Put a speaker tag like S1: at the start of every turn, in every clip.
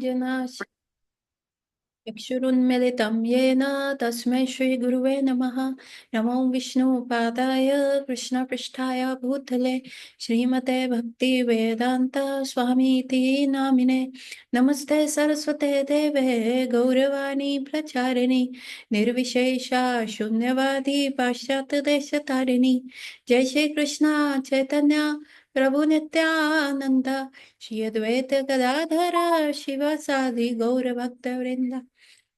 S1: ज्ञानाञ्जना चक्षुरुन्मिलितं येन तस्मै श्रीगुरुवे नमः। नमो विष्णुपादाय कृष्णपृष्ठाय भूतले श्रीमते भक्तिवेदान्त स्वामीति नामिने। नमस्ते सरस्वते देवे गौरवाणी प्रचारिणि निर्विशेषा शून्यवादी पाश्चात्यदेशतारिणि। जय श्री कृष्ण चैतन्य प्रभु नित्यानंद श्री अद्वैत गदाधर शिवासादि गौर भक्त वृंदा।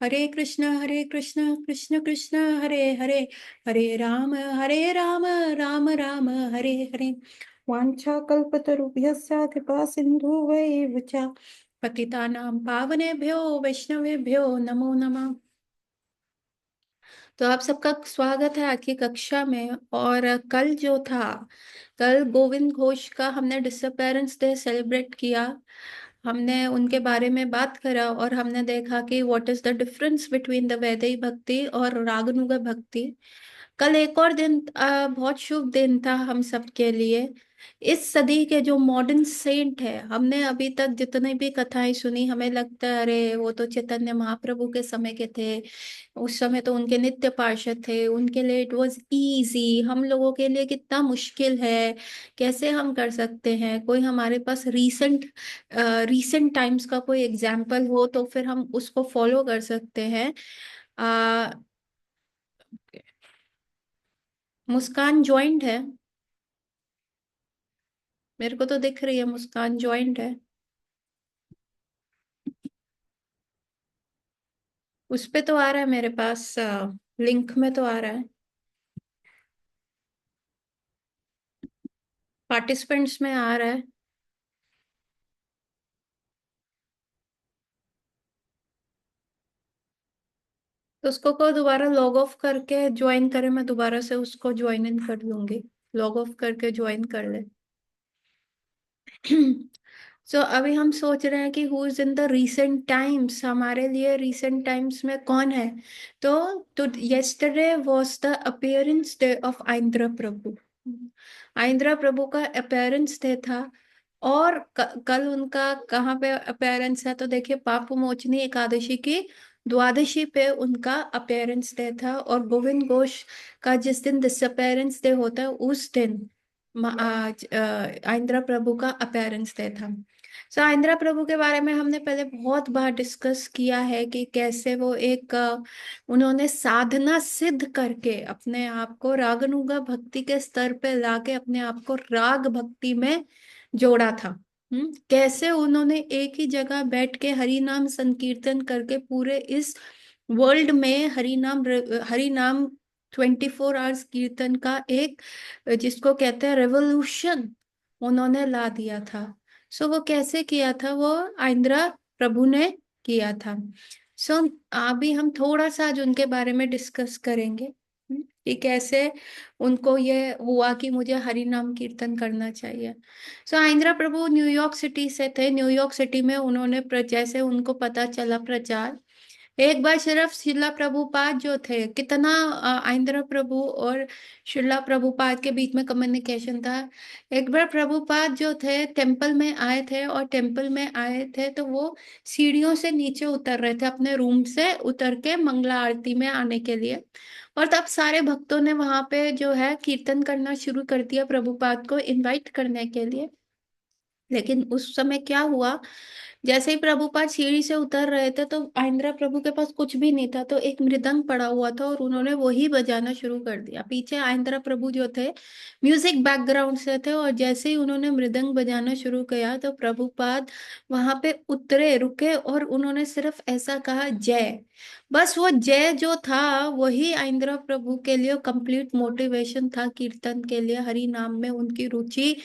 S1: हरे कृष्ण कृष्ण कृष्ण हरे हरे, हरे राम राम राम हरे हरे। वाञ्छाकल्पतरुभ्यश्च कृपा सिन्धुवैव च पतितानां पावनेभ्यो वैष्णवेभ्यो नमो नमः। तो आप सबका स्वागत है आज की कक्षा में। और कल जो था, कल गोविंद घोष का हमने डिसअपेरेंस डे सेलिब्रेट किया। हमने उनके बारे में बात करा और हमने देखा कि what is the difference between the वैदिक भक्ति और रागनुग भक्ति। कल एक और दिन बहुत शुभ दिन था हम सब के लिए। इस सदी के जो मॉडर्न सेंट है, हमने अभी तक जितने भी कथाएं सुनी, हमें लगता है अरे वो तो चैतन्य महाप्रभु के समय के थे, उस समय तो उनके नित्य पार्षद थे, उनके लिए इट वाज इजी। हम लोगों के लिए कितना मुश्किल है, कैसे हम कर सकते हैं? कोई हमारे पास रीसेंट टाइम्स का कोई एग्जाम्पल हो तो फिर हम उसको फॉलो कर सकते हैं। आ, मुस्कान ज्वाइंट है। मेरे को तो दिख रही है मुस्कान ज्वाइंट है। उस पे तो आ रहा है मेरे पास, लिंक में तो आ रहा है। पार्टिसिपेंट्स में आ रहा है। तो उसको को दोबारा लॉग ऑफ करके ज्वाइन करे, मैं दोबारा से उसको ज्वाइन इन कर लूंगी। लॉग ऑफ करके ज्वाइन कर ले। सो अभी हम सोच रहे हैं कि who is in the recent times, हमारे लिए रीसेंट टाइम्स में कौन है। तो yesterday was the appearance day of आइंद्र प्रभु। आइंद्र प्रभु का अपीयरेंस डे था। और कल उनका कहाँ पे अपीयरेंस है? तो देखिए, पाप मोचनी एकादशी की द्वादशी पे उनका अपीयरेंस डे था। और गोविंद घोष का जिस दिन डिसअपीयरेंस डे होता है उस दिन आज आइंद्रा प्रभु का अपीयरेंस डे था। सो आइंद्रा प्रभु के बारे में हमने पहले बहुत बार डिस्कस किया है कि कैसे वो एक उन्होंने साधना सिद्ध करके अपने आप को रागनुगा भक्ति के स्तर पे लाके अपने आप को राग भक्ति में जोड़ा था। कैसे उन्होंने एक ही जगह बैठ के हरि नाम संकीर्तन करके पूरे इस वर्ल्ड में हरि नाम 24 आवर्स कीर्तन का एक, जिसको कहते हैं रेवोल्यूशन, उन्होंने ला दिया था। सो वो कैसे किया था? वो आइंद्रा प्रभु ने किया था। सो अभी हम थोड़ा सा आज उनके बारे में डिस्कस करेंगे। कि कैसे उनको ये हुआ कि मुझे हरि नाम कीर्तन करना चाहिए। सो आइंद्रा प्रभु न्यूयॉर्क सिटी से थे। न्यूयॉर्क सिटी में उन्होंने जैसे उनको पता चला प्रचार, एक बार सिर्फ शिला प्रभुपाद जो थे, कितना आइंद्र प्रभु और शिला प्रभुपाद के बीच में कम्युनिकेशन था। एक बार प्रभुपाद जो थे टेम्पल में आए थे, और टेम्पल में आए थे तो वो सीढ़ियों से नीचे उतर रहे थे, अपने रूम से उतर के मंगला आरती में आने के लिए। और तब सारे भक्तों ने वहां पे जो है कीर्तन करना शुरू कर दिया प्रभुपाद को इनवाइट करने के लिए। लेकिन उस समय क्या हुआ, जैसे ही प्रभुपाद सीढ़ी से उतर रहे थे तो आइंद्रा प्रभु के पास कुछ भी नहीं था, तो एक मृदंग पड़ा हुआ था और उन्होंने वही बजाना शुरू कर दिया। पीछे आइंद्रा प्रभु जो थे म्यूजिक बैकग्राउंड से थे, और जैसे ही उन्होंने मृदंग बजाना शुरू किया तो प्रभुपाद वहां पे उतरे, रुके, और उन्होंने सिर्फ ऐसा कहा जय। बस वो जय जो था वही आइंद्रा प्रभु के लिए कंप्लीट मोटिवेशन था कीर्तन के लिए, हरि नाम में उनकी रुचि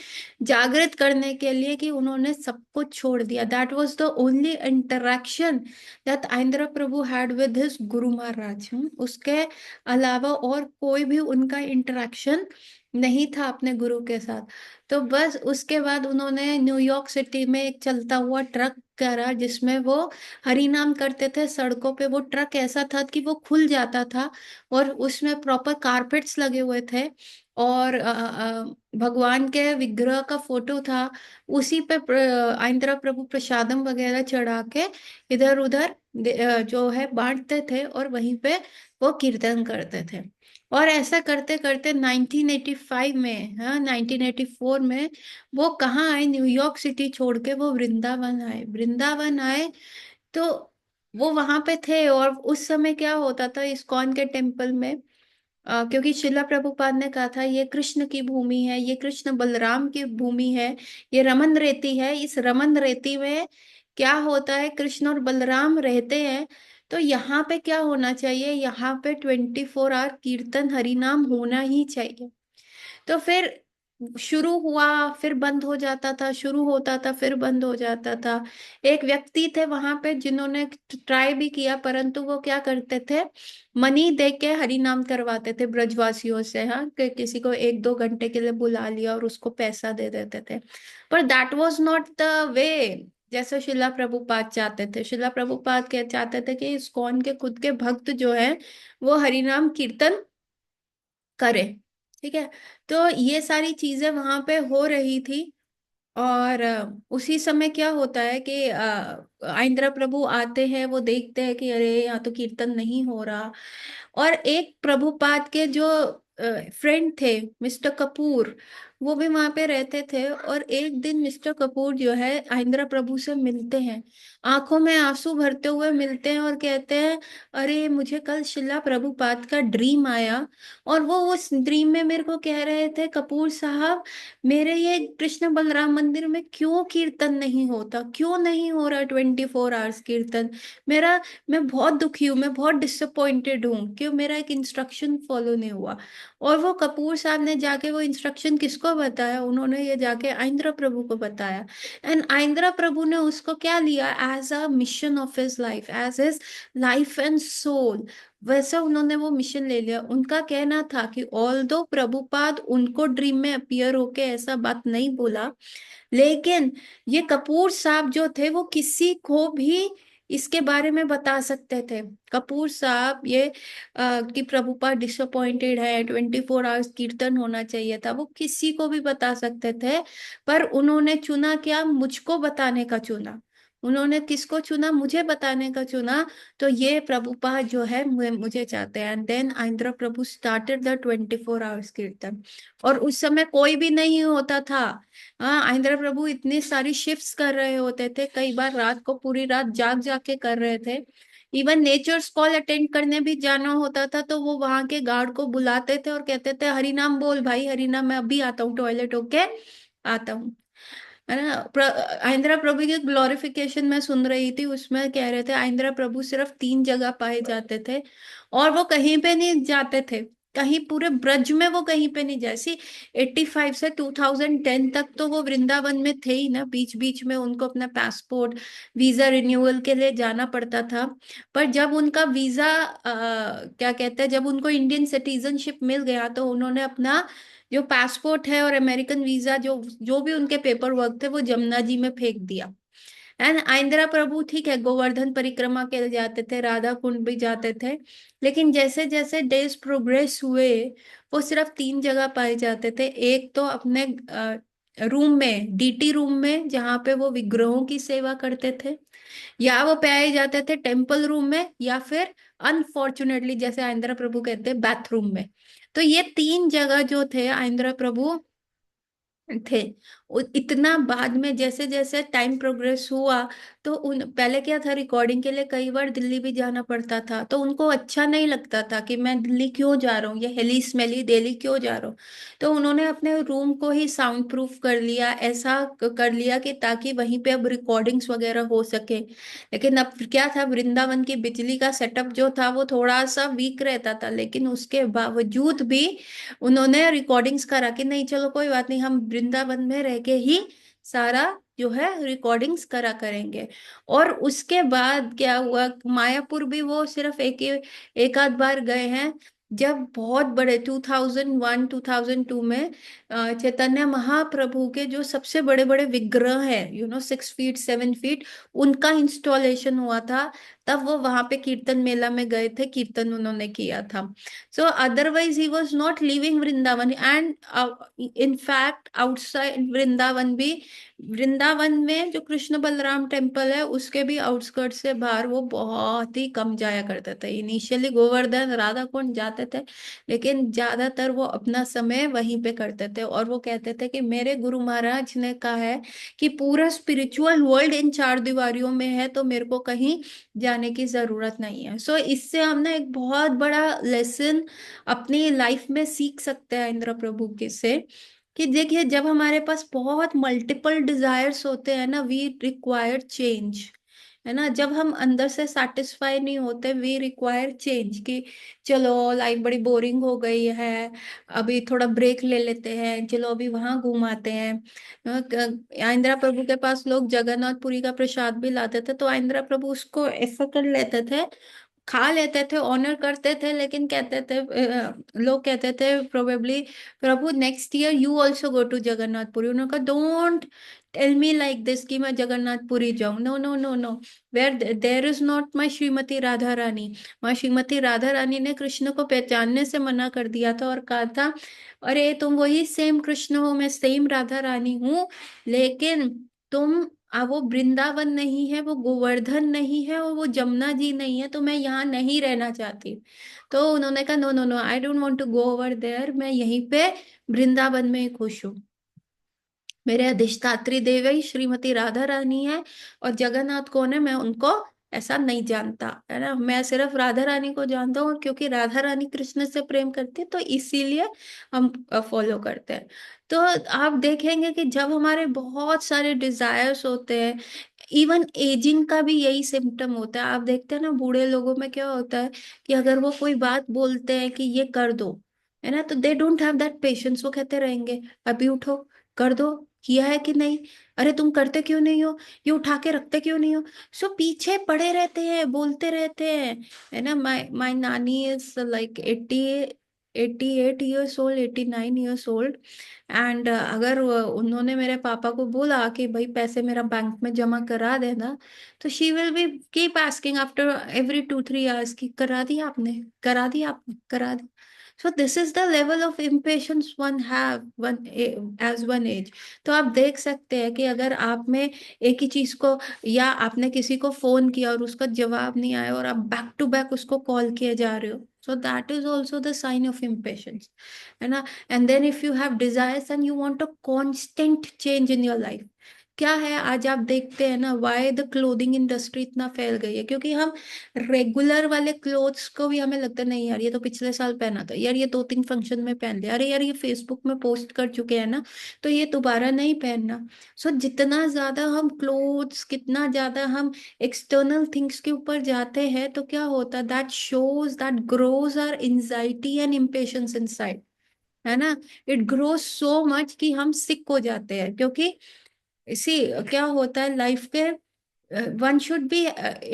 S1: जागृत करने के लिए, कि उन्होंने सब कुछ छोड़ दिया। That was the only interaction that Aindra Prabhu had with his guru Maharaj. उसके अलावा और कोई भी उनका इंटरेक्शन नहीं था अपने गुरु के साथ। तो बस उसके बाद उन्होंने न्यूयॉर्क सिटी में एक चलता हुआ ट्रक करा, जिसमें वो हरि नाम करते थे। सड़कों पे वो ट्रक ऐसा था कि वो खुल जाता था, और उसमें प्रॉपर कारपेट्स लगे हुए थे, और भगवान के विग्रह का फोटो था, उसी पे आंध्र प्रभु प्रसादम वगैरह चढ़ा के इधर उधर जो है बांटते थे, और वहीं पे वो कीर्तन करते थे। और ऐसा करते करते 1985 में, हाँ 1984 में वो कहाँ आए, न्यूयॉर्क सिटी छोड़ के वो वृंदावन आए। वृंदावन आए तो वो वहां पे थे। और उस समय क्या होता था इस्कॉन के टेम्पल में, क्योंकि शिला प्रभुपाद ने कहा था ये कृष्ण की भूमि है, ये कृष्ण बलराम की भूमि है, ये रमन रेती है। इस रमन रेती में क्या होता है, कृष्ण और बलराम रहते हैं। तो यहाँ पे क्या होना चाहिए, यहाँ पे 24 आवर कीर्तन हरि नाम होना ही चाहिए। तो फिर शुरू हुआ, फिर बंद हो जाता था, शुरू होता था, फिर बंद हो जाता था। एक व्यक्ति थे वहां पे जिन्होंने ट्राई भी किया, परंतु वो क्या करते थे, मनी दे के हरि नाम करवाते थे ब्रजवासियों से। हाँ, कि किसी को 1-2 घंटे के लिए बुला लिया और उसको पैसा दे देते थे। पर that was not the way जैसे शिला प्रभुपाद चाहते थे। शिला प्रभुपाद क्या चाहते थे कि इस्कॉन के खुद के भक्त जो है वो हरिनाम कीर्तन करे। ठीक है। तो ये सारी चीजें वहां पे हो रही थी। और उसी समय क्या होता है कि आइंद्रा प्रभु आते हैं, वो देखते हैं कि अरे यहाँ तो कीर्तन नहीं हो रहा। और एक प्रभुपाद के जो फ्रेंड थे, मिस्टर कपूर, वो भी वहां पे रहते थे। और एक दिन मिस्टर कपूर जो है आइंद्रा प्रभु से मिलते हैं, आंखों में आंसू भरते हुए मिलते हैं और कहते हैं, अरे मुझे कल शिला प्रभुपाद का ड्रीम आया, और वो उस ड्रीम में मेरे को कह रहे थे, कपूर साहब मेरे ये कृष्ण बलराम मंदिर में क्यों कीर्तन नहीं होता, क्यों नहीं हो रहा 24 आवर्स कीर्तन। मेरा मैं बहुत दुखी हूँ, मैं बहुत डिसअपॉइंटेड हूँ कि मेरा एक इंस्ट्रक्शन फॉलो नहीं हुआ। और वो कपूर साहब ने जाके वो इंस्ट्रक्शन किसको बताया, उन्होंने ये जाके आइंद्रा प्रभु को बताया। एंड आइंद्रा प्रभु ने उसको क्या लिया, as a mission of his life, as his life and soul. वैसे उन्होंने वो मिशन ले लिया। उनका कहना था कि ऑल दो प्रभुपाद उनको ड्रीम में अपीयर होके ऐसा बात नहीं बोला, लेकिन ये कपूर साहब जो थे वो किसी को भी इसके बारे में बता सकते थे। कपूर साहब ये कि प्रभुपाद डिसअपॉइंटेड है, 24 आवर्स कीर्तन होना चाहिए था, वो किसी को भी बता सकते थे। पर उन्होंने चुना क्या, मुझको बताने का चुना। उन्होंने किसको चुना, मुझे बताने का चुना। तो ये प्रभुपाद जो है मुझे चाहते हैं। And then Aindra Prabhu started the 24 hours kirtan. और उस समय कोई भी नहीं होता था। हाँ, आंध्र प्रभु इतनी सारी शिफ्ट्स कर रहे होते थे, कई बार रात को पूरी रात जाग जाग के कर रहे थे। इवन नेचर्स कॉल अटेंड करने भी जाना होता था तो वो वहां के गार्ड को बुलाते थे और कहते थे, हरि नाम बोल भाई, हरि नाम, मैं अभी आता हूँ, टॉयलेट होके आता हूँ। है ना। आंध्रा प्रभु की ग्लोरिफिकेशन मैं सुन रही थी, उसमें कह रहे थे आंध्रा प्रभु सिर्फ 3 जगह पाए जाते थे, और वो कहीं पे नहीं जाते थे, कहीं पूरे ब्रज में वो कहीं पे नहीं, जैसी 85 से 2010 तक तो वो वृंदावन में थे ही ना। बीच बीच में उनको अपना पासपोर्ट वीजा रिन्यूअल के लिए जाना पड़ता था। पर जब उनका वीजा क्या कहते हैं, जब उनको इंडियन सिटीजनशिप मिल गया तो उन्होंने अपना जो पासपोर्ट है और अमेरिकन वीजा, जो जो भी उनके पेपर वर्क थे, वो जमुना जी में फेंक दिया। एंड आंध्रा प्रभु ठीक है गोवर्धन परिक्रमा के लिए जाते थे, राधा कुंड भी जाते थे, लेकिन जैसे जैसे डेज प्रोग्रेस हुए वो सिर्फ 3 जगह पाए जाते थे। एक तो अपने रूम में, डीटी रूम में, जहाँ पे वो विग्रहों की सेवा करते थे, या वो पाए जाते थे टेम्पल रूम में, या फिर अनफॉर्चुनेटली जैसे आंध्र प्रभु कहते हैं बाथरूम में। तो ये 3 जगह जो थे आंध्र प्रभु थे। इतना बाद में जैसे जैसे टाइम प्रोग्रेस हुआ तो उन पहले क्या था, रिकॉर्डिंग के लिए कई बार दिल्ली भी जाना पड़ता था, तो उनको अच्छा नहीं लगता था कि मैं दिल्ली क्यों जा रहा हूँ, ये हेली स्मेली दिल्ली क्यों जा रहा हूँ। तो उन्होंने अपने रूम को ही साउंड प्रूफ कर लिया, ऐसा कर लिया कि ताकि वहीं पे अब रिकॉर्डिंग्स वगैरह हो सके। लेकिन अब क्या था, वृंदावन की बिजली का सेटअप जो था वो थोड़ा सा वीक रहता था, लेकिन उसके बावजूद भी उन्होंने रिकॉर्डिंग्स करा कि नहीं चलो कोई बात नहीं, हम वृंदावन में रह के ही सारा जो है रिकॉर्डिंग्स करा करेंगे। और उसके बाद क्या हुआ, मायापुर भी वो सिर्फ एक आध बार गए हैं। जब बहुत बड़े 2001 2002 में चैतन्य महाप्रभु के जो सबसे बड़े बड़े विग्रह हैं, 6 फीट 7 फीट, उनका इंस्टॉलेशन हुआ था। तब वो वहां पे कीर्तन मेला में गए थे, कीर्तन उन्होंने किया था। सो otherwise he was not living Vrindavan, and in fact outside Vrindavan भी, वृंदावन में जो कृष्ण बलराम टेम्पल है उसके भी आउटस्कर्ट से बाहर वो बहुत ही कम जाया करते थे। इनिशियली गोवर्धन राधा कुंड जाते थे, लेकिन ज्यादातर वो अपना समय वहीं पे करते थे। और वो कहते थे कि मेरे गुरु महाराज ने कहा है कि पूरा स्पिरिचुअल वर्ल्ड इन चार दीवारियों में है, तो मेरे को कहीं जाने की जरूरत नहीं है। सो इससे हम ना एक बहुत बड़ा लेसन अपनी लाइफ में सीख सकते हैं इंद्र प्रभु के से, कि देखिए जब हमारे पास बहुत मल्टीपल डिजायर्स होते हैं ना, वी रिक्वायर चेंज, है ना। जब हम अंदर से सेटिस्फाई नहीं होते, वी रिक्वायर चेंज, कि चलो लाइफ बड़ी बोरिंग हो गई है, अभी थोड़ा ब्रेक ले लेते हैं, चलो अभी वहां घुमाते हैं। इंदिरा प्रभु के पास लोग जगन्नाथपुरी का प्रसाद भी लाते थे, तो इंदिरा प्रभु उसको ऐसा कर लेते थे, खा लेते थे, ऑनर करते थे, लेकिन कहते थे लोग कहते थे probably, Prabhu next year you also go to Jagannathpuri. उन्होंने कहा don't tell me like this कि मैं जगन्नाथपुरी जाऊं, no no no no, where there is not my Shrimati Radha Rani. माँ श्रीमती राधा रानी ने कृष्ण को पहचानने से मना कर दिया था और कहा था, अरे तुम वही सेम कृष्ण हो, मैं सेम राधा रानी हूँ, लेकिन तुम वो वृंदावन नहीं है, वो गोवर्धन नहीं है, और वो जमुना जी नहीं है, तो मैं यहाँ नहीं रहना चाहती। तो उन्होंने कहा no no no, I don't want to go over there, मैं यहीं पे वृंदावन में ही खुश हूँ। मेरे अधिष्ठात्री देवी श्रीमती राधा रानी है, और जगन्नाथ कौन है मैं उनको ऐसा नहीं जानता, है ना। मैं सिर्फ राधा रानी को जानता हूँ, और क्योंकि राधा रानी कृष्ण से प्रेम करती है तो इसीलिए हम फॉलो करते हैं। तो आप देखेंगे कि जब हमारे बहुत सारे डिजायर्स होते हैं, इवन एजिंग का भी यही सिम्टम होता है। आप देखते हैं ना बूढ़े लोगों में क्या होता है, कि अगर वो कोई बात बोलते हैं कि ये कर दो, है ना, तो they don't have that patience. वो कहते रहेंगे अभी उठो, कर दो, किया है कि नहीं, अरे तुम करते क्यों नहीं हो, ये उठा के रखते क्यों नहीं हो। सो पीछे पड़े रहते हैं, बोलते रहते हैं, है ना। माय माय नानी is like 88 years old, 89 years old. And अगर उन्होंने मेरे पापा को बोला कि भाई पैसे मेरा बैंक में जमा करा देना, तो she will be keep asking after every 2-3 hours की करा दिया आपने, करा दिया आपने, करा दिया। So this is the level of impatience one have one age one age. तो आप देख सकते हैं कि अगर आप में एक ही चीज को, या आपने किसी को फोन किया और उसका जवाब नहीं आया, और आप बैक टू बैक उसको कॉल किए जा रहे हो, so that is also the sign of impatience, है ना। And then if you have desires and you want a constant change in your life, क्या है आज आप देखते हैं ना, वाई द क्लोथिंग इंडस्ट्री इतना फैल गई है, क्योंकि हम रेगुलर वाले क्लोथ्स को भी हमें लगता है नहीं यार ये तो पिछले साल पहना था, यार ये 2-3 फंक्शन में पहन लिया, अरे यार ये फेसबुक में पोस्ट कर चुके हैं ना, तो ये दोबारा नहीं पहनना। सो जितना ज्यादा हम क्लोथ्स, कितना ज्यादा हम एक्सटर्नल थिंग्स के ऊपर जाते हैं, तो क्या होता है, that shows that grows our anxiety and impatience inside, है ना। इट ग्रोज सो मच कि हम सिक हो जाते हैं, क्योंकि इसी क्या होता है लाइफ के, one should be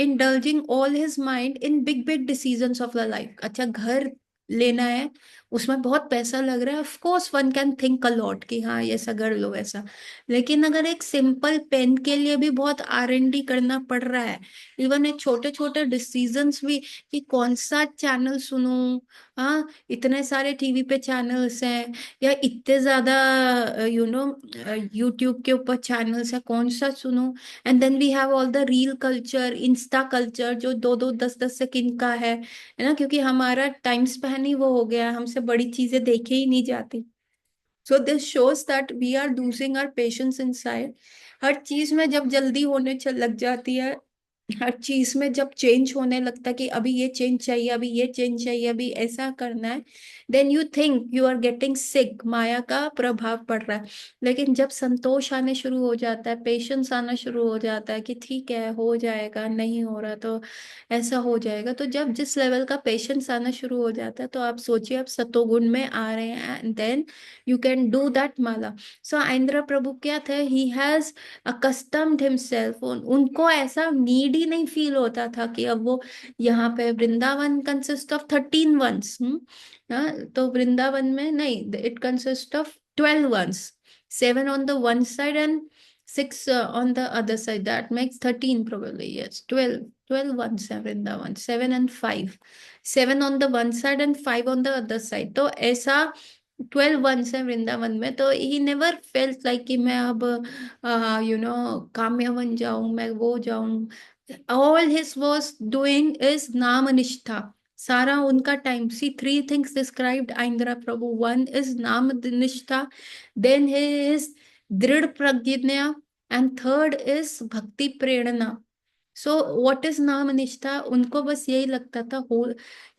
S1: indulging all his mind in big big decisions of the life. अच्छा घर लेना है, उसमें बहुत पैसा लग रहा है, of course one can think a lot कि हाँ ये ऐसा कर लो वैसा, लेकिन अगर एक सिंपल पेन के लिए भी बहुत R&D करना पड़ रहा है, इवन एक छोटे छोटे डिसीजंस भी, कि कौन सा चैनल सुनूं, हाँ इतने सारे टीवी पे चैनल्स हैं, या इतने ज्यादा यूट्यूब के ऊपर चैनल्स है, कौन सा सुनूं। And then we have all the reel culture, insta culture, जो 2-2 10-10 सेकंड का है ना, क्योंकि हमारा टाइम स्पैन ही वो हो गया है, हमसे बड़ी चीजें देखे ही नहीं जाती। So this shows that we are losing our patience inside. हर चीज में जब जल्दी होने चल लग जाती है, हर चीज में जब चेंज होने लगता है कि अभी ये चेंज चाहिए, अभी ये चेंज चाहिए, अभी ऐसा करना है, then you think you are getting sick, माया का प्रभाव पड़ रहा है। लेकिन जब संतोष आने शुरू हो जाता है, पेशेंस आना शुरू हो जाता है, कि ठीक है हो जाएगा, नहीं हो रहा तो ऐसा हो जाएगा, तो जब जिस लेवल का पेशेंस आना शुरू हो जाता है, तो आप सोचिए आप सतोगुण में आ रहे हैं, and then you can do that mala. So Indra Prabhu क्या थे, ही हैज अकस्टम्ड हिमसेल्फ, उनको ऐसा नीड प्राइड ही नहीं फील होता था कि अब वो यहाँ पे वृंदावन कंसिस्ट ऑफ 13 वंस। तो वृंदावन में नहीं, it consist of 12 ones, 7 on the one side and 6 on the other side, that makes 13 probably, yes, 12 once है Vrindavan, 7 and 5, 7 on the one side and 5 on the other side, तो ऐसा 12 once है वृंदावन में। तो he never felt like कि मैं अब काम्य बन जाऊं, मैं वो जाऊं। All his was doing is नाम निष्ठा, सारा उनका time. See, 3 things described Aindra Prabhu, one is नाम निष्ठा, देन इज दृढ़ प्रज्ञा, एंड थर्ड इज भक्ति प्रेरणा। सो व्हाट इज नाम निष्ठा, उनको बस यही लगता था हो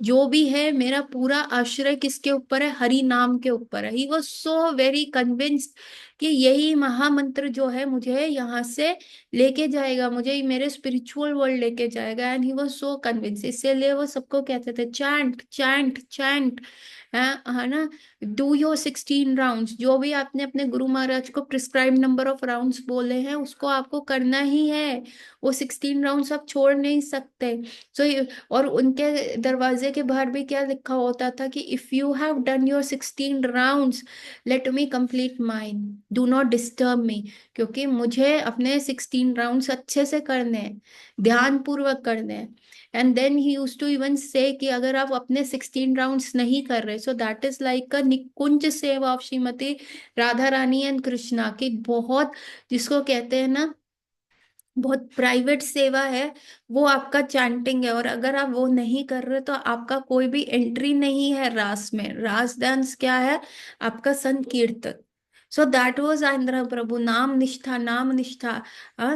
S1: जो भी है मेरा पूरा आश्रय किसके ऊपर है, हरि नाम के ऊपर है। ही वॉज सो वेरी कन्विंस्ड कि यही महामंत्र जो है मुझे यहाँ से लेके जाएगा, मुझे मेरे स्पिरिचुअल वर्ल्ड लेके जाएगा। And he was so convince, इसीलिए वो सबको कहते थे चैंट चैंट चैंट, है ना। डू योर 16 राउंड्स, जो भी आपने अपने गुरु महाराज को प्रिस्क्राइब नंबर ऑफ राउंड्स बोले हैं उसको आपको करना ही है। वो 16 राउंड्स आप छोड़ नहीं सकते। सो और उनके दरवाजे के बाहर भी क्या लिखा होता था कि if you have done your 16 rounds, let me complete mine, do not disturb me, क्योंकि मुझे अपने 16 राउंड्स अच्छे से करने हैं, ध्यान पूर्वक करने हैं। And then he used to even say कि अगर आप अपने 16 राउंड्स नहीं कर रहे, so that is like a nikunj seva of Shrimati Radha Rani and Krishna की, बहुत जिसको कहते हैं ना बहुत प्राइवेट सेवा है, वो आपका चैंटिंग है। और अगर आप वो नहीं कर रहे तो आपका कोई भी एंट्री नहीं है रास में। रास डांस क्या है, आपका संकीर्तन। सो दैट वाज आंध्र प्रभु, नाम निष्ठा नाम निष्ठा।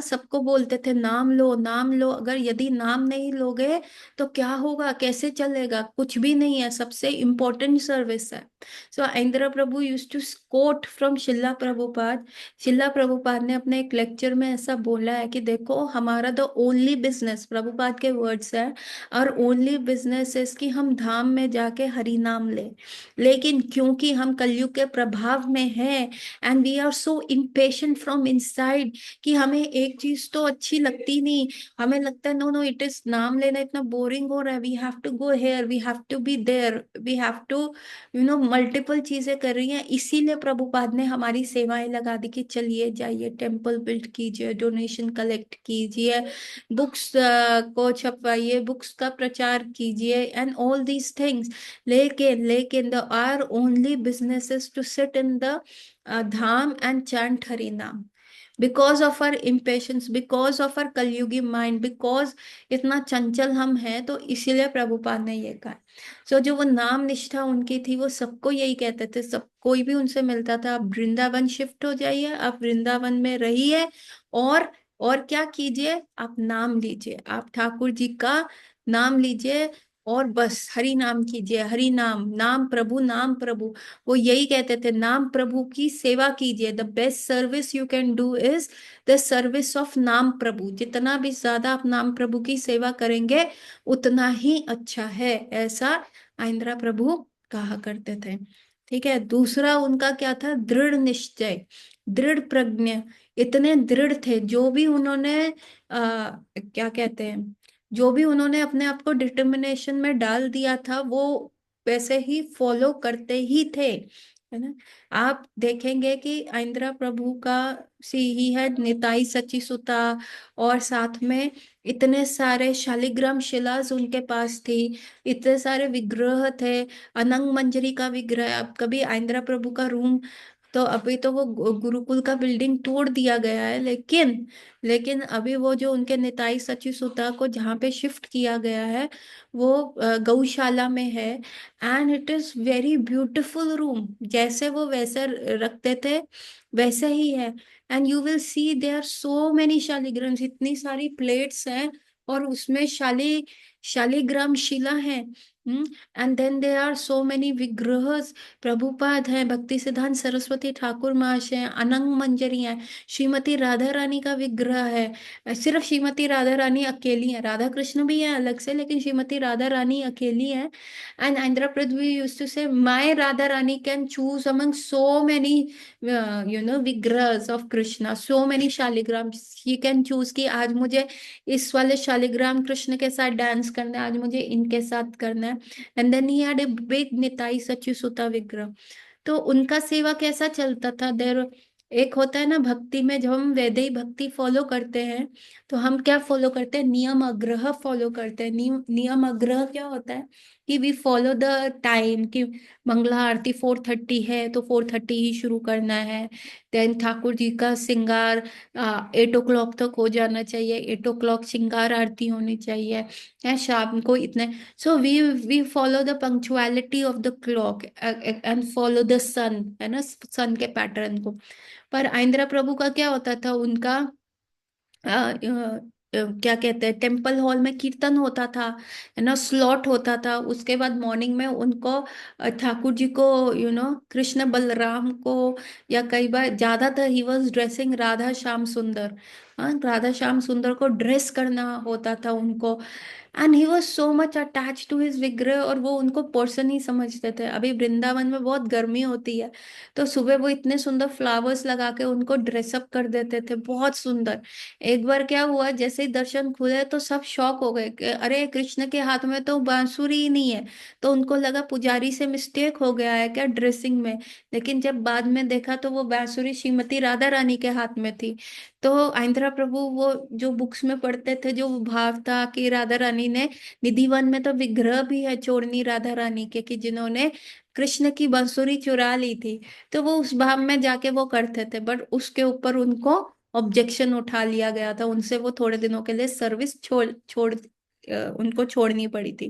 S1: सबको बोलते थे नाम लो नाम लो, अगर यदि नाम नहीं लोगे तो क्या होगा, कैसे चलेगा, कुछ भी नहीं है, सबसे इम्पोर्टेंट सर्विस है। सो आंध्र प्रभु यूज टू कोट फ्रॉम शिला प्रभुपाद। शिला प्रभुपाद ने अपने एक लेक्चर में ऐसा बोला है कि देखो हमारा द ओनली बिजनेस, प्रभुपाद के वर्ड्स है, और ओनली बिजनेस इज कि हम धाम में जाके हरि नाम ले। लेकिन क्योंकि हम कलयुग के प्रभाव में हैं and we are so impatient from inside कि हमें एक चीज तो अच्छी लगती नहीं, हमें लगता है नो नो इट इज, नाम लेना इतना बोरिंग हो रहा है, we have to go here, we have to be there, we have to multiple चीजें कर रही हैं। इसीलिए प्रभुपाद ने हमारी सेवाएं लगा दी कि चलिए जाइए टेम्पल बिल्ड कीजिए, डोनेशन कलेक्ट कीजिए, बुक्स को छपवाइए, बुक्स का प्रचार कीजिए एंड ऑल दीज थिंग्स। लेकिन लेकिन the our only business is to sit in the dham and chant Hari naam, because of our impatience, because of our kalyugi mind, because इतना चंचल हम हैं, तो इसीलिए प्रभुपाद ने ये कहा। सो जो वो नाम निष्ठा उनकी थी, वो सबको यही कहते थे, सब कोई भी उनसे मिलता था आप वृंदावन शिफ्ट हो जाइए, आप वृंदावन में रहिए, और और क्या कीजिए, आप नाम लीजिए, आप ठाकुर जी का नाम लीजिए, और बस हरि नाम कीजिए, हरि नाम, नाम प्रभु नाम प्रभु। वो यही कहते थे नाम प्रभु की सेवा कीजिए, the best service you can do is the service of नाम प्रभु। जितना भी ज्यादा आप नाम प्रभु की सेवा करेंगे उतना ही अच्छा है, ऐसा आइंद्रा प्रभु कहा करते थे। ठीक है, दूसरा उनका क्या था, दृढ़ निश्चय, दृढ़ प्रज्ञ। इतने दृढ़ थे, जो भी उन्होंने क्या कहते हैं, जो भी उन्होंने अपने आप को डिटर्मिनेशन में डाल दिया था वो वैसे ही फॉलो करते ही थे, है ना। आप देखेंगे कि आइंद्रा प्रभु का सी ही है निताई सची सुता, और साथ में इतने सारे शालिग्राम शिलास उनके पास थी, इतने सारे विग्रह थे। अनंग मंजरी का विग्रह, अब कभी आइंद्रा प्रभु का रूम, तो अभी तो वो गुरुकुल का बिल्डिंग तोड़ दिया गया है, लेकिन लेकिन अभी वो जो उनके निताई सची सुता को जहाँ पे शिफ्ट किया गया है वो गौशाला में है। And it is very beautiful room, जैसे वो वैसे रखते थे वैसे ही है। And you will see there so many shaligrams, इतनी सारी प्लेट्स हैं, और उसमें शालिग्राम शिला है। And then there are so many vigrahas. Prabhupada है, भक्ति सिद्धांत सरस्वती ठाकुर महाशय हैं, अनंग मंजरी है, श्रीमती राधा रानी का विग्रह है। सिर्फ श्रीमती राधा रानी अकेली है, राधा कृष्ण भी है अलग से, लेकिन श्रीमती राधा रानी अकेली है। And Andhra Prithvi used to say my Radha Rani can choose among so many vigrahas of Krishna, so many shaligram. He can choose कि आज मुझे इस वाले शालिग्राम कृष्ण के साथ डांस करना है, आज मुझे इनके साथ करना है। And then he had a big Nitai Sachisuta vigraha. तो उनका सेवा कैसा चलता था देर। एक होता है ना भक्ति में, जब हम वैदिक भक्ति फॉलो करते हैं तो हम क्या फॉलो करते हैं, नियम अग्रह फॉलो करते हैं। नियम अग्रह क्या होता है कि वी फॉलो द टाइम, कि मंगला आरती 4:30 है तो 4:30 ही शुरू करना है। देन ठाकुर जी का श्रृंगार 8 o'clock तक हो जाना चाहिए, 8 o'clock श्रृंगार आरती होनी चाहिए है शाम को इतने। So we follow the punctuality of the clock and follow the sun, है ना, सन के पैटर्न को। पर आइंद्रा प्रभु का क्या होता था, उनका क्या कहते हैं, टेम्पल हॉल में कीर्तन होता था, है ना, स्लॉट होता था। उसके बाद मॉर्निंग में उनको ठाकुर जी को कृष्ण बलराम को, या कई बार ज्यादातर he was dressing Radha Shyam सुंदर, हाँ, राधा श्याम सुंदर को ड्रेस करना होता था उनको। And he was so much attach to his विग्रह, और वो उनको पर्सन ही समझते थे। अभी वृंदावन में बहुत गर्मी होती है, तो सुबह वो इतने सुंदर फ्लावर्स लगा के उनको ड्रेसअप कर देते थे, बहुत सुंदर। एक बार क्या हुआ, जैसे ही दर्शन खुले तो सब शॉक हो गए कि अरे कृष्ण के हाथ में तो बांसुरी ही नहीं है। तो उनको लगा पुजारी से मिस्टेक हो गया है क्या ड्रेसिंग में। लेकिन जब बाद में देखा तो वो बांसुरी श्रीमती राधा रानी के हाथ में थी। तो आंध्रा प्रभु वो जो बुक्स में पढ़ते थे, जो भाव था कि राधा रानी ने, निधिवन में तो विग्रह भी है चोरनी राधा रानी के, कि जिन्होंने कृष्ण की बांसुरी चुरा ली थी। तो वो उस भाव में जाके वो करते थे, बट उसके ऊपर उनको ऑब्जेक्शन उठा लिया गया था, उनसे वो थोड़े दिनों के लिए सर्विस छोड़ छोड़ उनको छोड़नी पड़ी थी।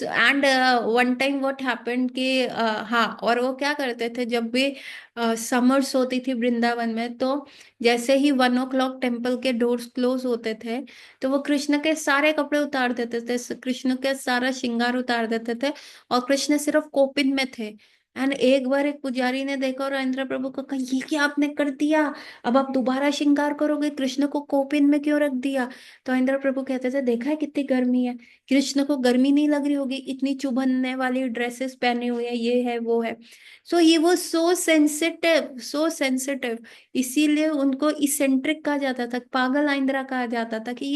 S1: And one time what happened कि हाँ, और वो क्या करते थे जब भी समर्स होती थी वृंदावन में, तो जैसे ही 1 o'clock टेम्पल के डोर्स क्लोज होते थे, तो वो कृष्ण के सारे कपड़े उतार देते थे, कृष्ण के सारा श्रृंगार उतार देते थे, और कृष्ण सिर्फ कोपिन में थे। एंड एक बार एक पुजारी ने देखा और इंद्र प्रभु को कहा, ये क्या आपने कर दिया, अब आप दोबारा श्रृंगार करोगे, कृष्ण को कोपिन में क्यों रख दिया। तो इंद्र प्रभु कहते थे, देखा है कितनी गर्मी है, कृष्ण को गर्मी नहीं लग रही होगी, इतनी चुभनने वाली ड्रेसेस पहने हुए हैं, ये है वो है। सो ही वो सो सेंसिटिव, सो सेंसिटिव। इसीलिए उनको इसेंट्रिक कहा जाता था, पागल आइंद्रा कहा जाता था, कि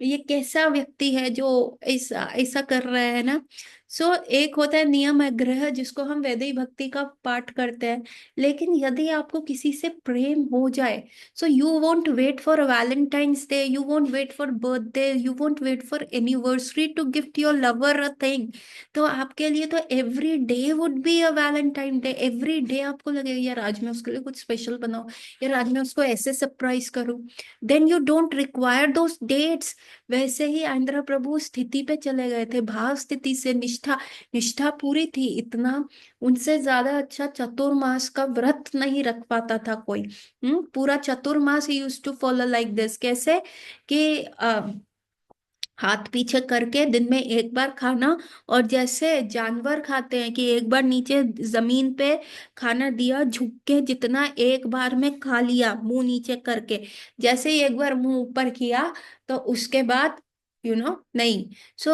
S1: ये कैसा व्यक्ति है जो ऐसा ऐसा कर रहा है ना। सो एक होता है नियम ग्रह, जिसको हम वैदिक भक्ति का पाठ करते हैं। लेकिन यदि आपको किसी से प्रेम हो जाए, so you won't wait for a Valentine's Day, you won't wait for birthday, you won't wait for anniversary to gift your lover a thing। तो आपके लिए तो every day would be a Valentine Day। every day आपको लगेगा यार आज मैं उसके लिए कुछ स्पेशल बनाऊं, यार आज मैं उसको ऐसे सरप्राइज करूं। then you don't require those dates। वैसे ही आंध्र प्रभु स्थिति पे चले गए थे, भाव स्थिति से निष्ठा, निष्ठा पूरी थी। इतना उनसे ज्यादा अच्छा चतुर्मास का व्रत नहीं रख पाता था कोई। पूरा चतुर्मास ही used to follow like this. कैसे कि हाथ पीछे करके दिन में एक बार खाना, और जैसे जानवर खाते हैं कि एक बार नीचे जमीन पे खाना दिया झुक के, जितना एक बार में खा लिया मुंह नीचे करके, जैसे ही एक बार मुंह ऊपर किया तो उसके बाद नहीं। सो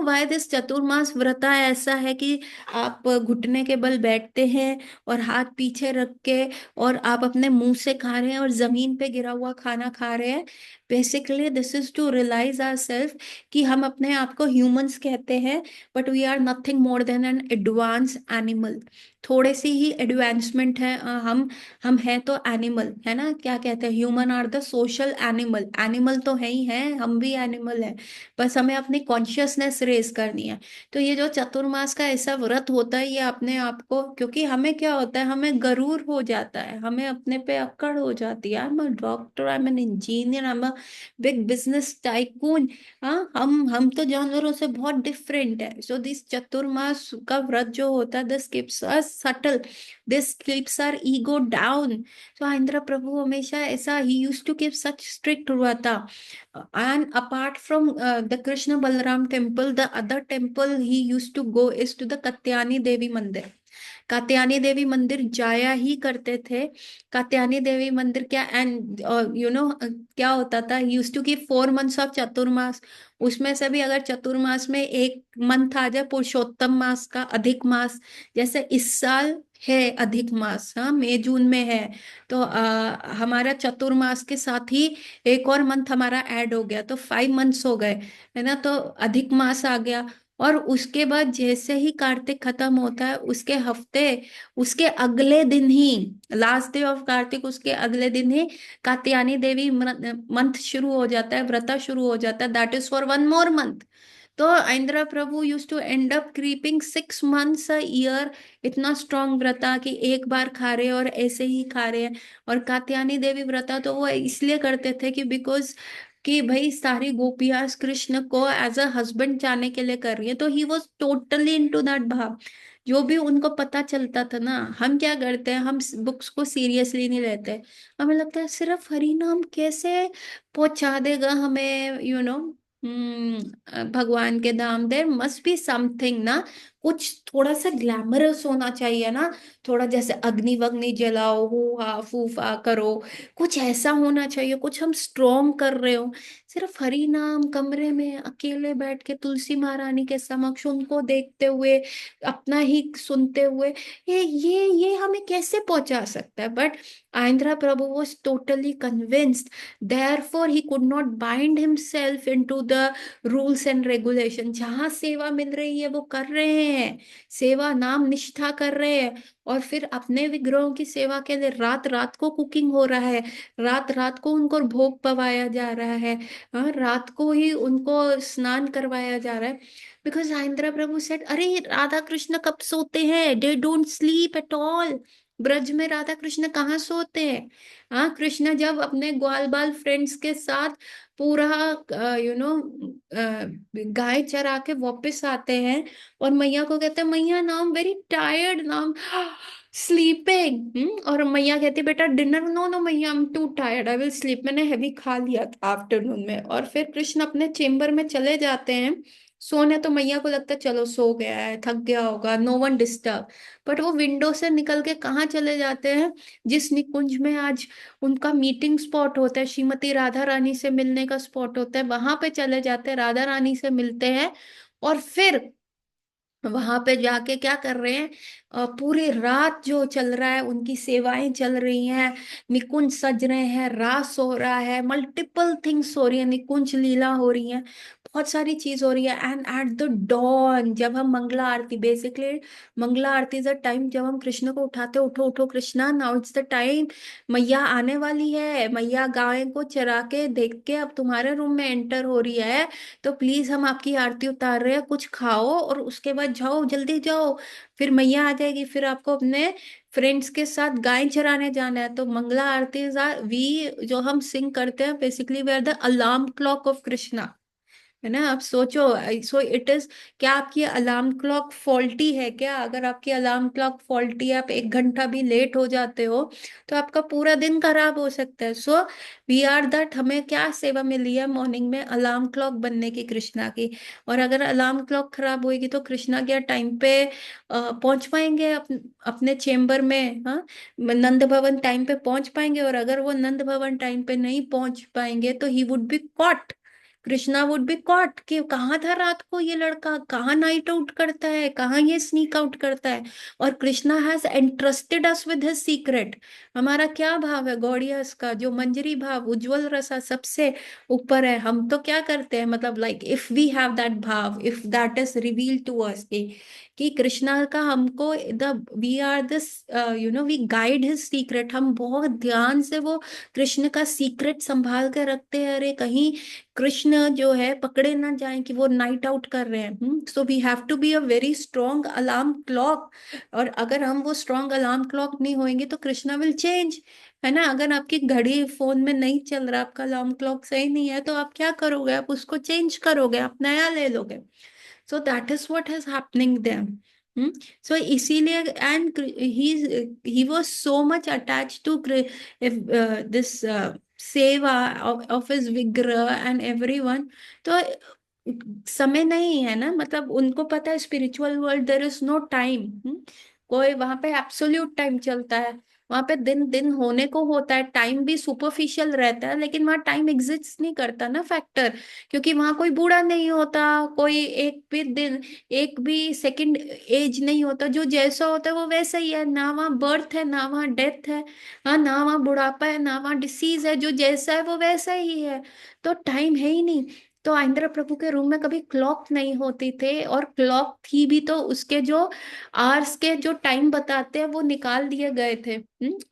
S1: व्हाई दिस चतुर्मास व्रता ऐसा है कि आप घुटने के बल बैठते हैं और हाथ पीछे रख के, और आप अपने मुंह से खा रहे हैं और जमीन पे गिरा हुआ खाना खा रहे हैं। Basically this is to realise our self कि हम अपने आप को ह्यूमंस कहते हैं, but we are nothing more than an advance animal. थोड़े सी ही एडवांसमेंट है, हम हैं तो एनिमल, है ना, क्या कहते हैं, human are the social animal. Animal तो है ही है, हम भी एनिमल है, बस हमें अपनी कॉन्शियसनेस रेज करनी है। तो ये जो चतुर्मास का ऐसा व्रत होता है, ये अपने आप को, क्योंकि हमें क्या होता है, हमें गरूर हो जाता है, हमें अपने पे अक्कड़ हो जाती है, I am a doctor, I am an engineer, I am big business tycoon. हाँ, हम तो जानवरों से बहुत डिफरेंट है। सो दिस चतुर्मास का व्रत जो होता है, this keeps us subtle, this keeps our ego down. So Indra Prabhu हमेशा ऐसा, he used to keep such strict vrata. And apart from the Krishna Balaram temple, the other temple he used to go is to the Katyani Devi Mandir. Katyayani Devi मंदिर जाया ही करते थे। कात्यायनी देवी मंदिर क्या, and क्या होता था, used to give 4 months of Chaturmas. उसमें से भी अगर चतुर्मास में एक मंथ आ जाए पुरुषोत्तम मास का, अधिक मास, जैसे इस साल है अधिक मास, हाँ मई जून में है, तो हमारा चतुर्मास के साथ ही एक और मंथ हमारा ऐड हो गया, तो 5 मंथ्स हो गए, है ना। तो अधिक मास आ गया, और उसके बाद जैसे ही कार्तिक खत्म होता है, उसके हफ्ते, उसके अगले दिन ही, लास्ट डे ऑफ कार्तिक, उसके अगले दिन ही कात्यायनी देवी मंथ शुरू हो जाता है, व्रता शुरू हो जाता है, that is for 1 more month. तो Indra Prabhu used to end up creeping 6 months a year, इतना स्ट्रॉन्ग व्रता कि एक बार खा रहे हैं और ऐसे ही खा रहे हैं। और कात्यायनी देवी व्रता तो वो इसलिए करते थे कि बिकॉज कि भाई सारी गोपियां कृष्ण को एज अ हस्बैंड चाहने के लिए कर रही है, तो he was totally into that भाव। जो भी उनको पता चलता था ना, हम क्या करते हैं, हम बुक्स को सीरियसली नहीं लेते। हमें लगता है सिर्फ हरि नाम कैसे पहुंचा देगा हमें, भगवान के धाम। देर मस्ट बी समथिंग ना, कुछ थोड़ा सा ग्लैमरस होना चाहिए ना, थोड़ा जैसे अग्नि वग्नि जलाओ, हु हा फूफा करो, कुछ ऐसा होना चाहिए, कुछ हम स्ट्रोंग कर रहे हो। सिर्फ हरि नाम कमरे में अकेले बैठ के तुलसी महारानी के समक्ष उनको देखते हुए, अपना ही सुनते हुए, ये हमें कैसे पहुंचा सकता है? But Andhra Prabhu was totally convinced, therefore he could not bind himself into the rules and regulation. जहां सेवा मिल रही है वो कर रहे हैं, सेवा नाम निष्ठा कर रहे हैं, और फिर अपने विग्रहों की सेवा के लिए रात रात को कुकिंग हो रहा है, रात रात को उनको भोग पवाया जा रहा है, हाँ, रात को ही उनको स्नान करवाया जा रहा है। बिकॉज आंध्र प्रभु सेड, अरे राधा कृष्ण कब सोते हैं? They don't sleep at all. Braj में राधा कृष्ण कहाँ सोते हैं? हाँ, कृष्ण जब अपने ग्वाल बाल फ्रेंड्स के साथ पूरा गाय चरा के वापस आते हैं, और मैया को कहते हैं, मैया now I am very tired, now sleeping. और मैया कहती है, बेटा डिनर, नो नो मैया I am to tired, I will sleep, मैंने हैवी खा लिया था आफ्टरनून में। और फिर कृष्ण अपने चेम्बर में चले जाते हैं सोने, तो मैया को लगता है चलो सो गया है, थक गया होगा, नो वन डिस्टर्ब। बट वो विंडो से निकल के कहाँ चले जाते हैं? जिस निकुंज में आज उनका मीटिंग स्पॉट होता है, श्रीमती राधा रानी से मिलने का स्पॉट होता है, वहां पे चले जाते हैं, राधा रानी से मिलते हैं। और फिर वहां पे जाके क्या कर रहे हैं, पूरी रात जो चल रहा है, उनकी सेवाएं चल रही हैं, निकुंज सज रहे हैं, रास हो रहा है, मल्टीपल थिंग्स हो रही है, निकुंज लीला हो रही है, बहुत सारी चीज हो रही है। एंड एट द डॉन, जब हम Mangala Aarti, basically Mangala Aarti is the time जब हम कृष्ण को उठाते, उठो उठो Krishna, now it's the time, मैया आने वाली है, मैया गाय को चरा के देख के अब तुम्हारे रूम में एंटर हो रही है, तो प्लीज हम आपकी आरती उतार रहे हैं, कुछ खाओ और उसके बाद जाओ, जल्दी जाओ, फिर मैया आ जाएगी, फिर आपको अपने फ्रेंड्स के साथ गाय चराने जाना है। तो मंगला आरती वी जो हम सिंग करते हैं, basically we are the alarm clock of Krishna, है ना। आप सोचो, सो इट इज, क्या आपकी अलार्म क्लॉक फॉल्टी है क्या? अगर आपकी अलार्म क्लॉक फॉल्टी है, आप 1 घंटा भी लेट हो जाते हो, तो आपका पूरा दिन खराब हो सकता है। सो वी आर दैट, हमें क्या सेवा मिली है मॉर्निंग में? अलार्म क्लॉक बनने की कृष्णा की। और अगर अलार्म क्लॉक खराब होगी तो कृष्णा क्या टाइम पे पहुंच पाएंगे अपने चेम्बर में? हाँ, नंद भवन टाइम पे पहुंच पाएंगे? और अगर वो नंद भवन टाइम पे नहीं पहुंच पाएंगे तो he would be caught, Krishna would be caught, कि कहाँ था रात को ये लड़का, कहाँ नाइट आउट करता है, कहाँ ये स्नीक आउट करता है। और Krishna has entrusted us with his secret. हमारा क्या भाव है गौड़ियस का? जो मंजरी भाव, उज्जवल रसा सबसे ऊपर है। हम तो क्या करते हैं, मतलब like if we have that bhav, if that is reveal to us कि कृष्णा का हमको, the we are this, we guide his secret, हम बहुत ध्यान से वो कृष्ण का सीक्रेट संभाल कर रखते हैं। अरे कहीं कृष्ण जो है पकड़े ना जाए कि वो नाइट आउट कर रहे हैं। So we have to be a very strong alarm clock. और अगर हम वो स्ट्रॉन्ग अलार्म क्लॉक नहीं होंगे तो कृष्णा विल चेंज, है ना। अगर आपकी घड़ी फोन में नहीं चल रहा, आपका अलार्म क्लॉक सही नहीं है, तो आप क्या करोगे? आप उसको चेंज करोगे, आप नया ले लोगे। So that is what is happening them. So इसीलिए and he was so much attached to this seva of his vigraha and everyone. तो समय नहीं है ना, मतलब उनको पता है spiritual world there is no time. कोई वहां पे एब्सोल्यूट टाइम चलता है। वहां पे दिन दिन होने को होता है, टाइम भी सुपरफिशियल रहता है, लेकिन वहां टाइम एग्जिस्ट नहीं करता ना फैक्टर। क्योंकि वहां कोई बूढ़ा नहीं होता, कोई एक भी दिन, एक भी सेकंड एज नहीं होता। जो जैसा होता है वो वैसा ही है, ना वहाँ बर्थ है ना वहाँ डेथ है। हाँ, ना वहाँ बुढ़ापा है ना वहाँ डिसीज है, जो जैसा है वो वैसा ही है। तो टाइम है ही नहीं। तो आइंद्र प्रभु के रूम में कभी क्लॉक नहीं होती थे, और क्लॉक थी भी तो उसके जो आवर्स के जो टाइम बताते हैं वो निकाल दिए गए थे।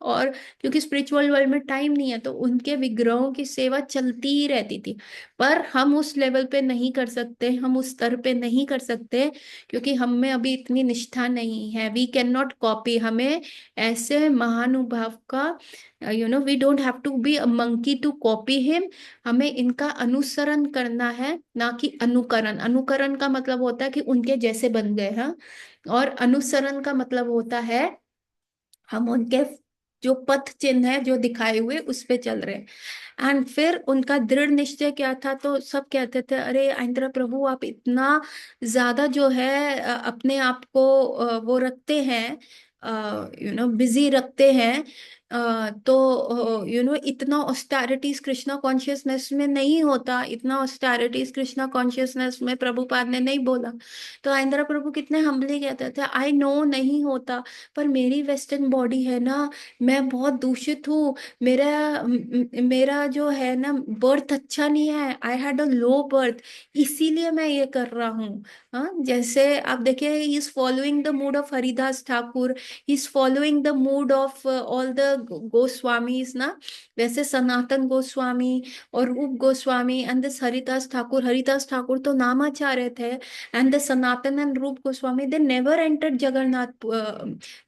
S1: और क्योंकि स्पिरिचुअल वर्ल्ड में टाइम नहीं है तो उनके विग्रहों की सेवा चलती ही रहती थी। पर हम उस लेवल पे नहीं कर सकते, हम उस स्तर पे नहीं कर सकते, क्योंकि हम में अभी इतनी निष्ठा नहीं है। We can not copy. हमें ऐसे महानुभाव का, we don't have to be a monkey to copy him. हमें इनका अनुसरण करना है, ना कि अनुकरण। अनुकरण का मतलब होता है कि उनके जैसे बन गए, हाँ। और अनुसरण का मतलब होता है हम उनके जो पथ चिन्ह है जो दिखाए हुए उस पे चल रहे हैं। एंड फिर उनका दृढ़ निश्चय क्या था, तो सब कहते थे अरे इंद्र प्रभु आप इतना ज्यादा जो है अपने आप को वो रखते हैं, बिजी रखते हैं। तो इतना ऑस्टैरिटीज कृष्णा कॉन्शियसनेस में नहीं होता, इतना ऑस्टैरिटीज कृष्णा कॉन्शियसनेस में प्रभुपाद ने नहीं बोला। तो इंद्र प्रभु कितने हम्बली कहते थे, आई नो नहीं होता, पर मेरी वेस्टर्न बॉडी है ना, मैं बहुत दूषित हूँ। मेरा जो है ना बर्थ अच्छा नहीं है, I had a low birth, इसीलिए मैं ये कर रहा हूँ। हाँ, जैसे आप देखिए, he is following the mood off Haridas Thakur, he is following the mood off all the Goswamis ना। वैसे सनातन गोस्वामी और रूप गोस्वामी एंड दिस हरिदास ठाकुर, हरिदास ठाकुर तो नामाचार्य थे, एंड द सनातन एंड रूप Goswami they never entered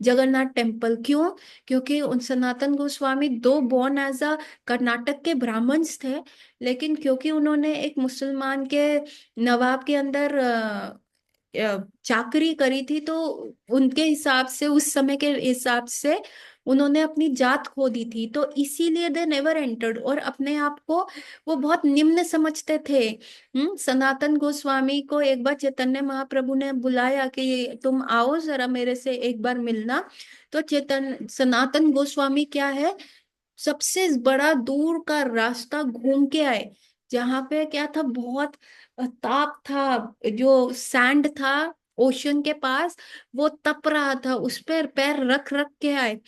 S1: Jagannath temple. क्यों? क्योंकि उन सनातन गोस्वामी दो बोर्न एज अ कर्नाटक के ब्राह्मण्स थे, लेकिन क्योंकि उन्होंने एक मुसलमान के नवाब के अंदर चाकरी करी थी, तो उनके हिसाब से, उस समय के हिसाब से उन्होंने अपनी जात खो दी थी, तो इसीलिए दे नेवर एंटर्ड। और अपने आप को वो बहुत निम्न समझते थे। सनातन गोस्वामी को एक बार चैतन्य महाप्रभु ने बुलाया कि तुम आओ जरा मेरे से एक बार मिलना। तो सनातन गोस्वामी क्या है, सबसे बड़ा दूर का रास्ता घूम के आए, जहां पे क्या था, बहुत ताप था, जो सैंड था ओशन के पास, वो तप रहा था, उस पर पैर रख रख के आए।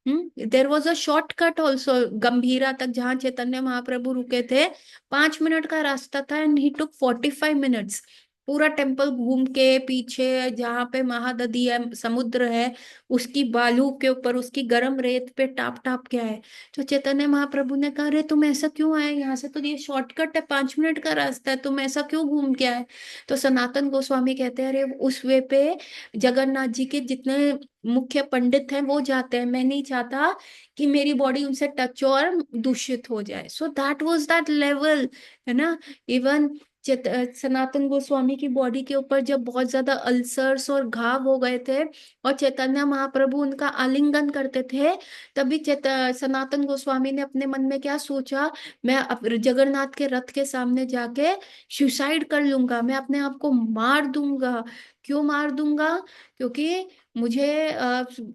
S1: There was a shortcut also Gambhira तक, जहाँ चैतन्य महाप्रभु रुके थे। 5 मिनट का रास्ता था, एंड ही टुक 45 मिनट्स। पूरा टेम्पल घूम के पीछे, जहाँ पे महादधी है, समुद्र है, उसकी बालू के ऊपर, उसकी गर्म रेत पे टाप टाप के आए। तो चैतन्य महाप्रभु ने कहा, अरे तुम ऐसा क्यों आए? यहाँ से तो ये शॉर्टकट है, 5 मिनट का रास्ता है, तुम ऐसा क्यों घूम के आए? तो सनातन गोस्वामी कहते हैं, अरे उस वे पे जगन्नाथ जी के जितने मुख्य पंडित हैं वो जाते हैं, मैं नहीं चाहता कि मेरी बॉडी उनसे टच हो और दूषित हो जाए। So that was that level, है ना। इवन सनातन गोस्वामी की बॉडी के ऊपर जब बहुत ज्यादा अल्सर्स और घाव हो गए थे, और चैतन्य महाप्रभु उनका आलिंगन करते थे, तभी सनातन गोस्वामी ने अपने मन में क्या सोचा, मैं जगन्नाथ के रथ के सामने जाके सुसाइड कर लूंगा, मैं अपने आप को मार दूंगा। क्यों मार दूंगा? क्योंकि मुझे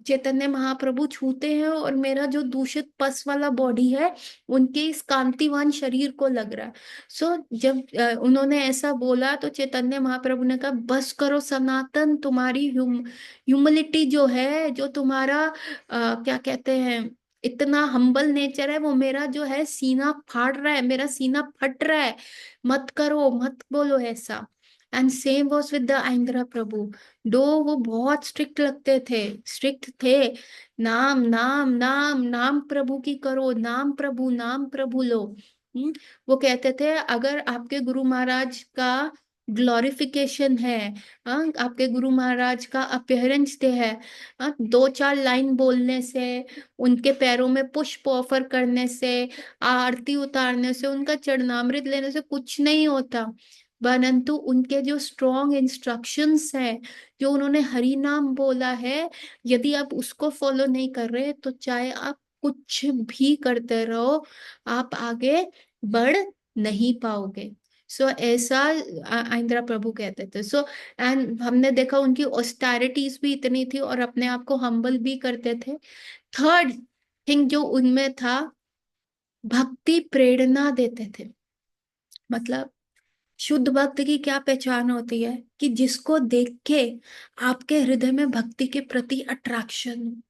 S1: चैतन्य महाप्रभु छूते हैं, और मेरा जो दूषित पस वाला बॉडी है उनके इस कांतिवान शरीर को लग रहा है। सो जब उन्होंने ऐसा बोला, तो चैतन्य महाप्रभु ने कहा, बस करो सनातन, तुम्हारी ह्यूमिलिटी जो है, जो तुम्हारा क्या कहते हैं, इतना हम्बल नेचर है, वो मेरा जो है सीना फाड़ रहा है, मेरा सीना फट रहा है। मत करो, मत बोलो ऐसा। And same was with the Aindra Prabhu. दो वो बहुत स्ट्रिक्ट लगते थे, स्ट्रिक्ट थे। नाम नाम नाम नाम प्रभु की करो, नाम प्रभु लो। वो कहते थे अगर आपके गुरु महाराज का ग्लोरिफिकेशन है, आपके गुरु महाराज का अपीयरेंस डे है, दो चार लाइन बोलने से, उनके पैरों में पुष्प ऑफर करने से, आरती उतारने से, उनका चरणामृत लेने से कुछ नहीं होता, परंतु उनके जो स्ट्रॉन्ग इंस्ट्रक्शंस हैं, जो उन्होंने हरि नाम बोला है, यदि आप उसको फॉलो नहीं कर रहे तो चाहे आप कुछ भी करते रहो, आप आगे बढ़ नहीं पाओगे। ऐसा आइंद्रा प्रभु कहते थे। एंड हमने देखा उनकी ऑस्टेरिटीज भी इतनी थी और अपने आप को हम्बल भी करते थे। थर्ड थिंग जो उनमें था, भक्ति प्रेरणा देते थे। मतलब शुद्ध भक्त की क्या पहचान होती है कि जिसको देख के आपके हृदय में भक्ति के प्रति अट्रैक्शन,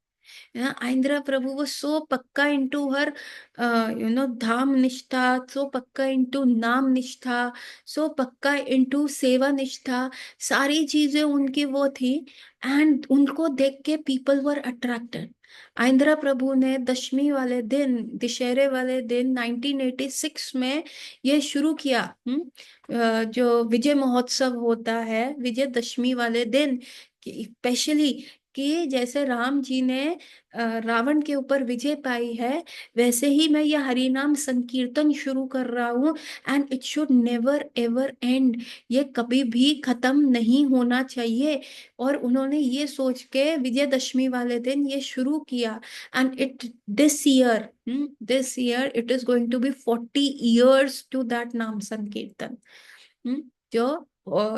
S1: है ना। आइंद्रा प्रभु वो सो पक्का इंटू हर धाम निष्ठा, सो पक्का इंटू नाम निष्ठा, सो पक्का इंटू सेवा निष्ठा, सारी चीजें उनकी वो थी। एंड उनको देख के पीपल वर अट्रैक्टेड। आइंद्रा प्रभु ने दशमी वाले दिन, दशहरे वाले दिन 1986 में ये शुरू किया। जो विजय महोत्सव होता है विजयदशमी वाले दिन, स्पेशली, कि जैसे राम जी ने रावण के ऊपर विजय पाई है, वैसे ही मैं यह हरिनाम संकीर्तन शुरू कर रहा हूँ। And it should never ever and, ये कभी भी खत्म नहीं होना चाहिए। और उन्होंने ये सोच के विजयदशमी वाले दिन ये शुरू किया। And it this year it is going to be 40 years to that नाम संकीर्तन। जो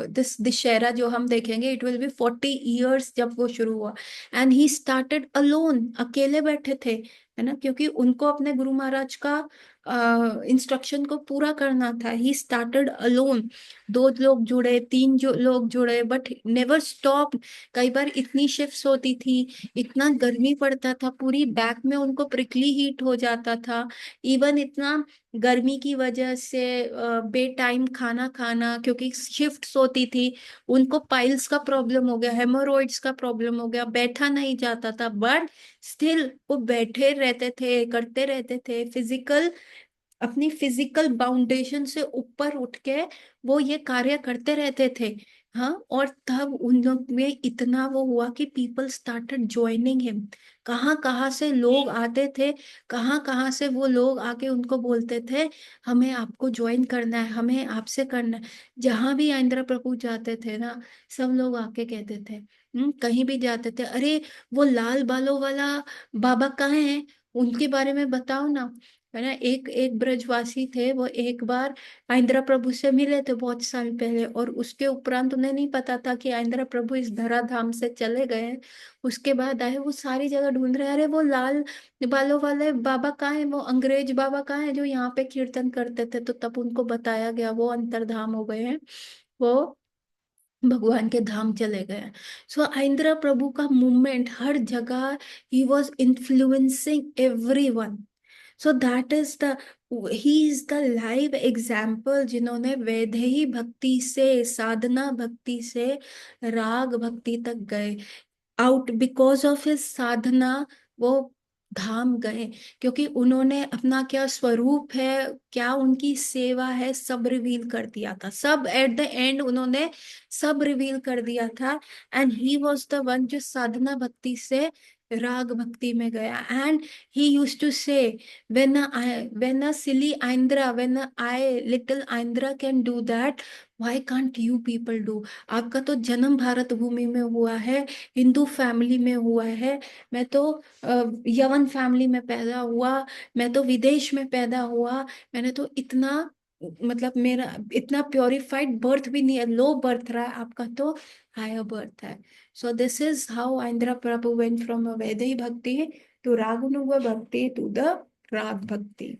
S1: दिस दशहरा जो हम देखेंगे, इट विल बी 40 years जब वो शुरू हुआ। एंड ही स्टार्टेड अलोन, अकेले बैठे थे, है ना, क्योंकि उनको अपने गुरु महाराज का इंस्ट्रक्शन को पूरा करना था। He started alone. दो लोग जुड़े, तीन जो लोग जुड़े, बट नेवर स्टॉप। कई बार इतनी शिफ्ट्स होती थी, इतना गर्मी पड़ता था, पूरी बैक में उनको प्रिकली हीट हो जाता था। इवन इतना गर्मी की वजह से बे टाइम खाना खाना, क्योंकि शिफ्ट्स होती थी, उनको पाइल्स का प्रॉब्लम हो गया, हेमोरॉइड्स का प्रॉब्लम हो गया, बैठा नहीं जाता था, बट स्टिल वो बैठे रहते थे, करते रहते थे। अपनी फिजिकल बाउंडेशन से ऊपर उठ के वो ये कार्य करते रहते थे। हाँ, और तब उन लोग में इतना वो हुआ कि पीपल स्टार्टेड ज्वाइनिंग हिम। कहाँ कहाँ से लोग आते थे, कहाँ कहाँ से वो लोग आके उनको बोलते थे, हमें आपको ज्वाइन करना है, हमें आपसे करना है। जहां भी आइंद्रा प्रभु जाते थे ना, सब लोग आके कहते थे, कहीं भी जाते थे, अरे वो लाल बालों वाला बाबा कहाँ है, उनके बारे में बताओ ना, है ना। एक एक ब्रजवासी थे, वो एक बार आइंद्रा प्रभु से मिले थे बहुत साल पहले, और उसके उपरांत उन्हें नहीं पता था कि आइंद्रा प्रभु इस धरा धाम से चले गए हैं। उसके बाद आए, वो सारी जगह ढूंढ रहे हैं, अरे वो लाल बालों वाले बाबा कहाँ है, वो अंग्रेज बाबा कहाँ है जो यहाँ पे कीर्तन करते थे। तो तब उनको बताया गया वो अंतर्धाम हो गए हैं, वो भगवान के धाम चले गए। आइंद्रा प्रभु का मूवमेंट हर जगह, he was influencing everyone. That is the, he is the live example जिन्होंने वैदेही भक्ति से, साधना भक्ति से राग भक्ति तक गए। आउट बिकॉज ऑफ हिज साधना वो धाम गए, क्योंकि उन्होंने अपना क्या स्वरूप है, क्या उनकी सेवा है, सब रिवील कर दिया था। सब एट द एंड उन्होंने सब रिवील कर दिया था। And he was the one जो साधना भक्ति से राग भक्ति में गया। एंड ही यूज टू से, when a silly Indra, when I little Indra can do that, why can't you people do? आपका तो जन्म भारत भूमि में हुआ है, हिंदू फैमिली में हुआ है। मैं तो यवन फैमिली में पैदा हुआ, मैं तो विदेश में पैदा हुआ, मैंने तो इतना, मतलब मेरा इतना प्योरिफाइड बर्थ भी नहीं है, लो बर्थ रहा है, आपका तो हायर बर्थ है। This is how Andhra Prabhu went from a वैदिक भक्ति टू रागुनुगा भक्ति टू द राग भक्ति।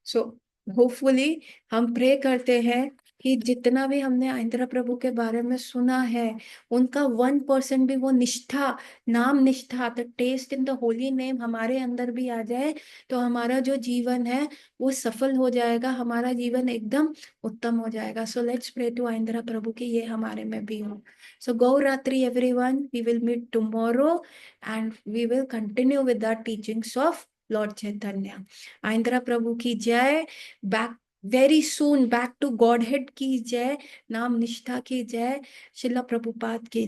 S1: सो होपफुली हम प्रे करते हैं कि जितना भी हमने आंध्र प्रभु के बारे में सुना है, उनका 1% भी वो निष्ठा, नाम निष्ठा, the taste in the holy name हमारे अंदर भी आ जाए, तो हमारा जो जीवन है वो सफल हो जाएगा, हमारा जीवन एकदम उत्तम हो जाएगा। Let's pray to Andhra Prabhu की ये हमारे में भी हो। गौ रात्रि everyone, we will meet tomorrow and we will continue with the teachings of Lord Chaitanya. Andhra Prabhu की जय। Back very soon back to godhead की जय, नाम निष्ठा की जय, शिला प्रभुपाद की